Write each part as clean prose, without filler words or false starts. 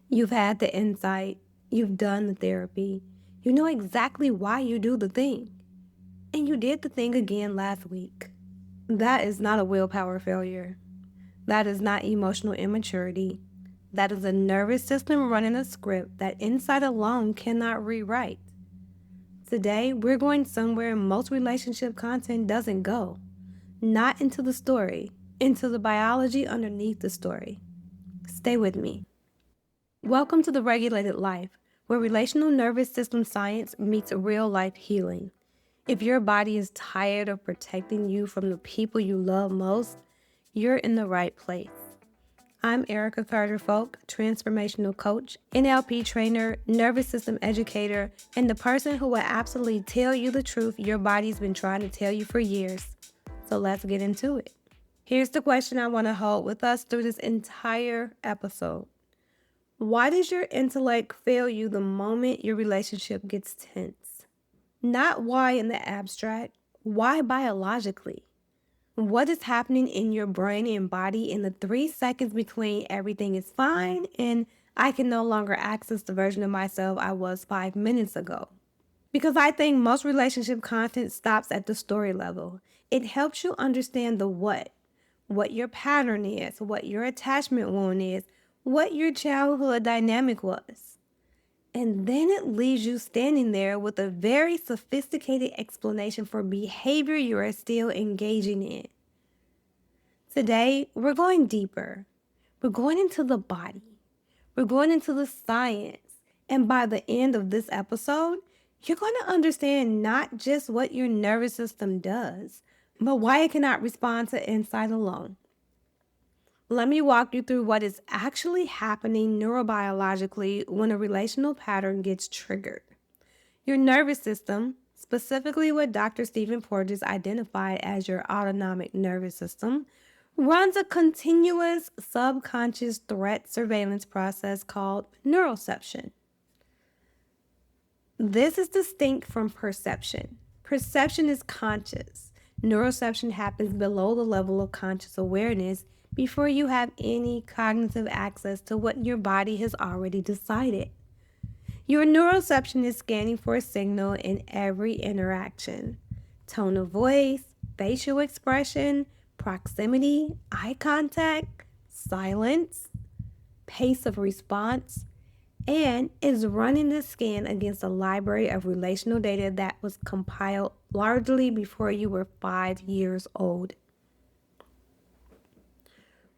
You've had the insight, you've done the therapy, you know exactly why you do the thing, and you did the thing again last week. That is not a willpower failure. That is not emotional immaturity. That is a nervous system running a script that insight alone cannot rewrite. Today, we're going somewhere most relationship content doesn't go. Not into the story, into the biology underneath the story. Stay with me. Welcome to the Regulated Life, where relational nervous system science meets real life healing. If your body is tired of protecting you from the people you love most, you're in the right place. I'm Erica Carter Folk, transformational coach, NLP trainer, nervous system educator, and the person who will absolutely tell you the truth your body's been trying to tell you for years. So let's get into it. Here's the question I want to hold with us through this entire episode. Why does your intellect fail you the moment your relationship gets tense? Not why in the abstract, why biologically? What is happening in your brain and body in the 3 seconds between everything is fine and I can no longer access the version of myself I was 5 minutes ago? Because I think most relationship content stops at the story level. It helps you understand the what your pattern is, what your attachment wound is, what your childhood dynamic was. And then it leaves you standing there with a very sophisticated explanation for behavior you are still engaging in. Today, we're going deeper. We're going into the body. We're going into the science. And by the end of this episode, you're going to understand not just what your nervous system does, but why it cannot respond to insight alone. Let me walk you through what is actually happening neurobiologically when a relational pattern gets triggered. Your nervous system, specifically what Dr. Stephen Porges identified as your autonomic nervous system, runs a continuous subconscious threat surveillance process called neuroception. This is distinct from perception. Perception is conscious. Neuroception happens below the level of conscious awareness before you have any cognitive access to what your body has already decided. Your neuroception is scanning for a signal in every interaction. Tone of voice, facial expression, proximity, eye contact, silence, pace of response, and is running the scan against a library of relational data that was compiled largely before you were 5 years old.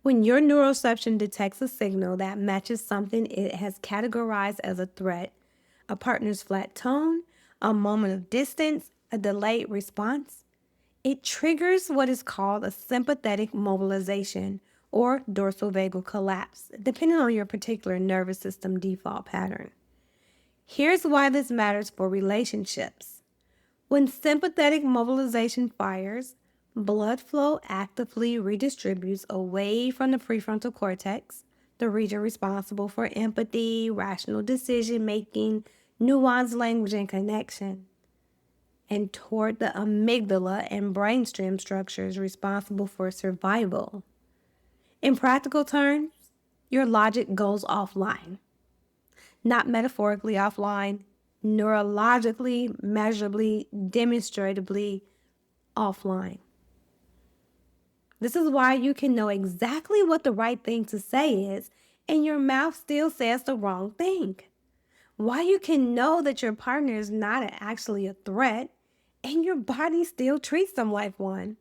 When your neuroception detects a signal that matches something it has categorized as a threat, a partner's flat tone, a moment of distance, a delayed response, it triggers what is called a sympathetic mobilization or dorsal vagal collapse, depending on your particular nervous system default pattern. Here's why this matters for relationships. When sympathetic mobilization fires, blood flow actively redistributes away from the prefrontal cortex, the region responsible for empathy, rational decision making, nuanced language, and connection, and toward the amygdala and brainstem structures responsible for survival. In practical terms, your logic goes offline. Not metaphorically offline, neurologically, measurably, demonstratably offline. This is why you can know exactly what the right thing to say is, and your mouth still says the wrong thing. Why you can know that your partner is not actually a threat, and your body still treats them like one.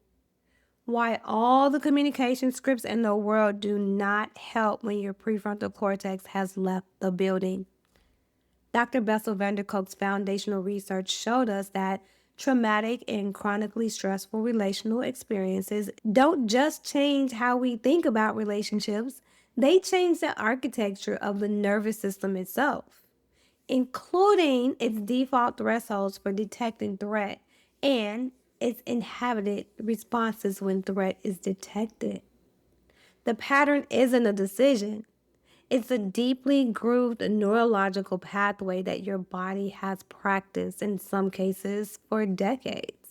Why all the communication scripts in the world do not help when your prefrontal cortex has left the building. Dr. Bessel van der Kolk's foundational research showed us that traumatic and chronically stressful relational experiences don't just change how we think about relationships, they change the architecture of the nervous system itself, including its default thresholds for detecting threat and its inhibited responses when threat is detected. The pattern isn't a decision. It's a deeply grooved neurological pathway that your body has practiced, in some cases, for decades.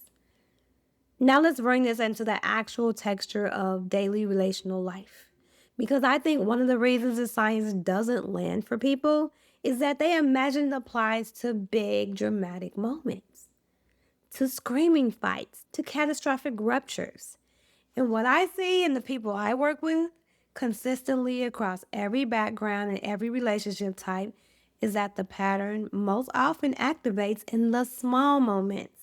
Now let's bring this into the actual texture of daily relational life. Because I think one of the reasons the science doesn't land for people is that they imagine it applies to big dramatic moments, to screaming fights, to catastrophic ruptures. And what I see in the people I work with consistently across every background and every relationship type is that the pattern most often activates in the small moments.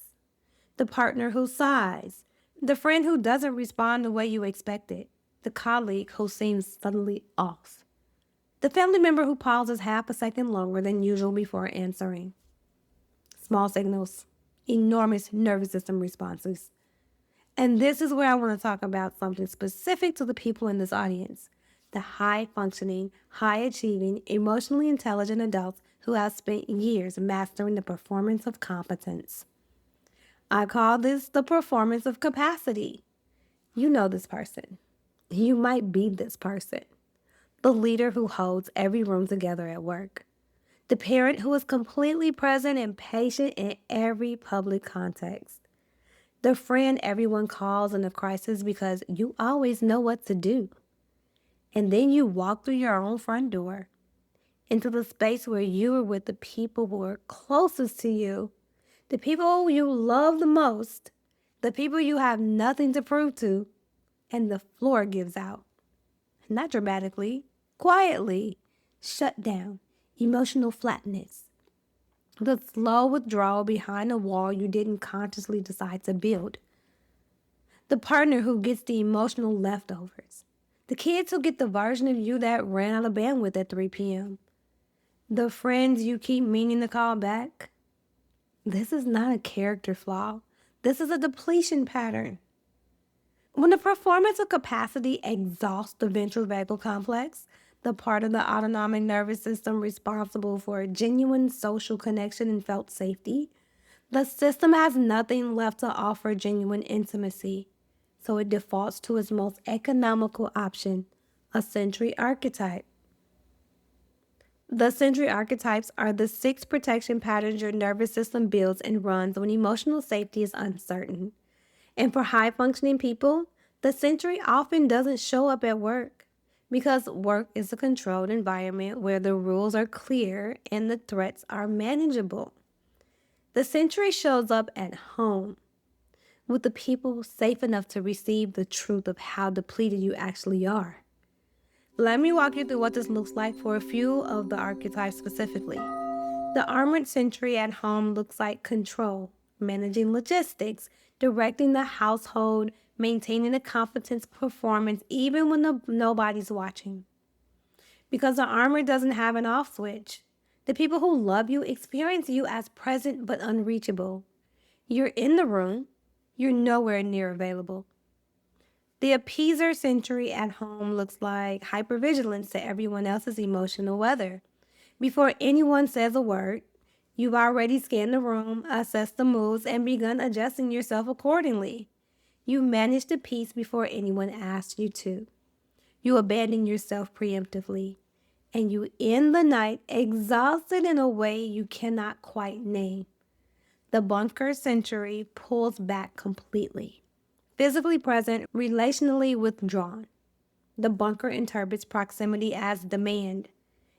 The partner who sighs, the friend who doesn't respond the way you expected, the colleague who seems suddenly off, the family member who pauses half a second longer than usual before answering. Small signals, enormous nervous system responses. And this is where I want to talk about something specific to the people in this audience, the high functioning, high achieving, emotionally intelligent adults who have spent years mastering the performance of competence. I call this the performance of capacity. You know this person. You might be this person. The leader who holds every room together at work. The parent who is completely present and patient in every public context. The friend everyone calls in a crisis because you always know what to do. And then you walk through your own front door into the space where you are with the people who are closest to you, the people you love the most, the people you have nothing to prove to, and the floor gives out. Not dramatically, quietly, shut down, emotional flatness. The slow withdrawal behind a wall you didn't consciously decide to build. The partner who gets the emotional leftovers. The kids who get the version of you that ran out of bandwidth at 3 p.m. The friends you keep meaning to call back. This is not a character flaw. This is a depletion pattern. When the performance of capacity exhausts the ventral vagal complex, the part of the autonomic nervous system responsible for genuine social connection and felt safety, the system has nothing left to offer genuine intimacy, so it defaults to its most economical option, a Sentry archetype. The Sentry archetypes are the 6 protection patterns your nervous system builds and runs when emotional safety is uncertain. And for high-functioning people, the Sentry often doesn't show up at work because work is a controlled environment where the rules are clear and the threats are manageable. The Sentry shows up at home with the people safe enough to receive the truth of how depleted you actually are. Let me walk you through what this looks like for a few of the archetypes specifically. The armored sentry at home looks like control, managing logistics, directing the household, maintaining a competent performance even when nobody's watching. Because the armor doesn't have an off switch. The people who love you experience you as present but unreachable. You're in the room, you're nowhere near available. The Appeaser sentry at home looks like hypervigilance to everyone else's emotional weather. Before anyone says a word, you've already scanned the room, assessed the moves, and begun adjusting yourself accordingly. You manage the peace before anyone asks you to. You abandon yourself preemptively, and you end the night exhausted in a way you cannot quite name. The bunker sentry pulls back completely. Physically present, relationally withdrawn. The bunker interprets proximity as demand.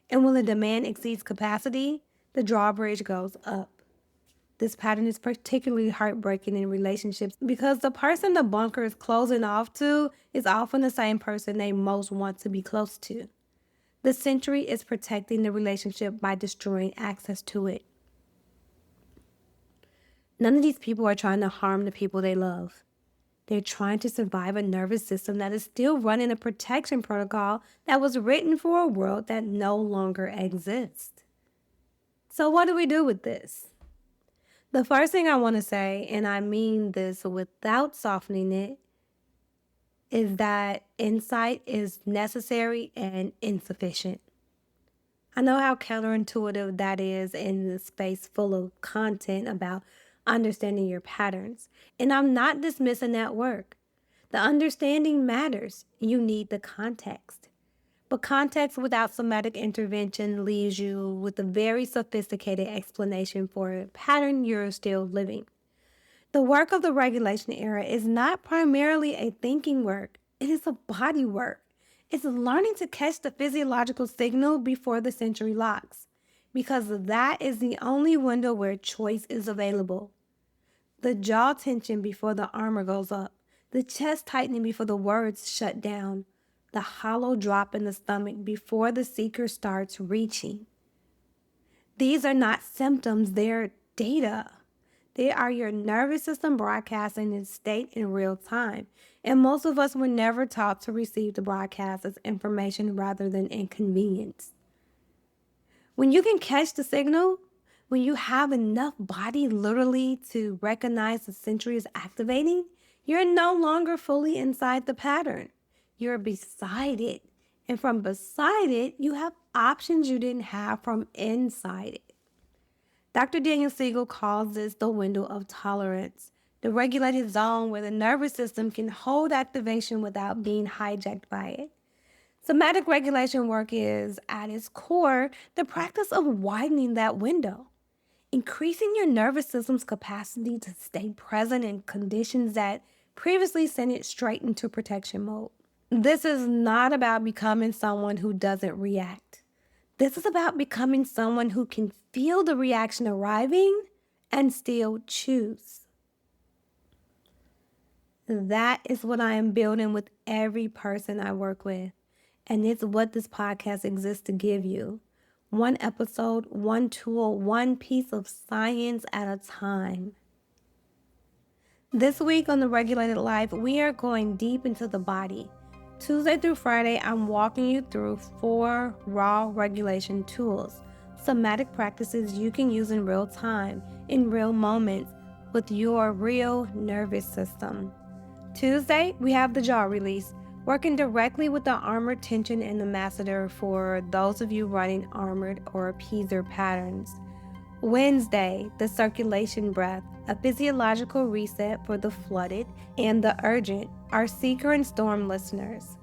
And when the demand exceeds capacity, the drawbridge goes up. This pattern is particularly heartbreaking in relationships because the person the bunker is closing off to is often the same person they most want to be close to. The sentry is protecting the relationship by destroying access to it. None of these people are trying to harm the people they love. They're trying to survive a nervous system that is still running a protection protocol that was written for a world that no longer exists. So what do we do with this? The first thing I want to say, and I mean this without softening it, is that insight is necessary and insufficient. I know how counterintuitive that is in the space full of content about understanding your patterns. And I'm not dismissing that work. The understanding matters. You need the context. But context without somatic intervention leaves you with a very sophisticated explanation for a pattern you're still living. The work of the regulation era is not primarily a thinking work. It is a body work. It's learning to catch the physiological signal before the sensory locks, because that is the only window where choice is available. The jaw tension before the armor goes up, the chest tightening before the words shut down, the hollow drop in the stomach before the seeker starts reaching. These are not symptoms, they're data. They are your nervous system broadcasting its state in real time. And most of us were never taught to receive the broadcast as information rather than inconvenience. When you can catch the signal, when you have enough body literally to recognize the sensory is activating, you're no longer fully inside the pattern. You're beside it. And from beside it, you have options you didn't have from inside it. Dr. Daniel Siegel calls this the window of tolerance, the regulated zone where the nervous system can hold activation without being hijacked by it. Somatic regulation work is, at its core, the practice of widening that window, increasing your nervous system's capacity to stay present in conditions that previously sent it straight into protection mode. This is not about becoming someone who doesn't react. This is about becoming someone who can feel the reaction arriving and still choose. That is what I am building with every person I work with. And it's what this podcast exists to give you. One episode, one tool, one piece of science at a time. This week on The Regulated Life, we are going deep into the body. Tuesday through Friday, I'm walking you through 4 raw regulation tools, somatic practices you can use in real time, in real moments, with your real nervous system. Tuesday, we have the jaw release, working directly with the armored tension and the masseter for those of you running armored or appeaser patterns. Wednesday, the circulation breath, a physiological reset for the flooded and the urgent, our seeker and storm listeners.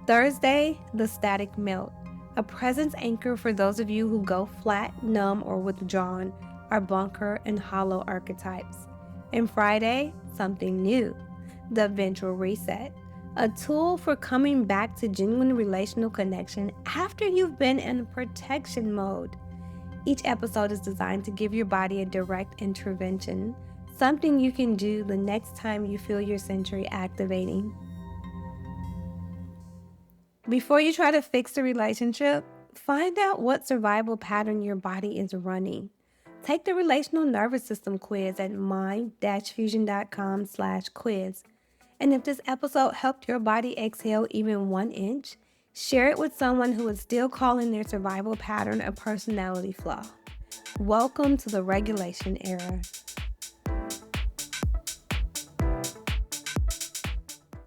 Thursday, the static melt, a presence anchor for those of you who go flat, numb, or withdrawn, our bunker and hollow archetypes. And Friday, something new, the ventral reset, a tool for coming back to genuine relational connection after you've been in protection mode. Each episode is designed to give your body a direct intervention, something you can do the next time you feel your sensory activating. Before you try to fix the relationship, find out what survival pattern your body is running. Take the Relational Nervous System quiz at mind-fusion.com/quiz. And if this episode helped your body exhale even 1 inch, share it with someone who is still calling their survival pattern a personality flaw. Welcome to the regulation era.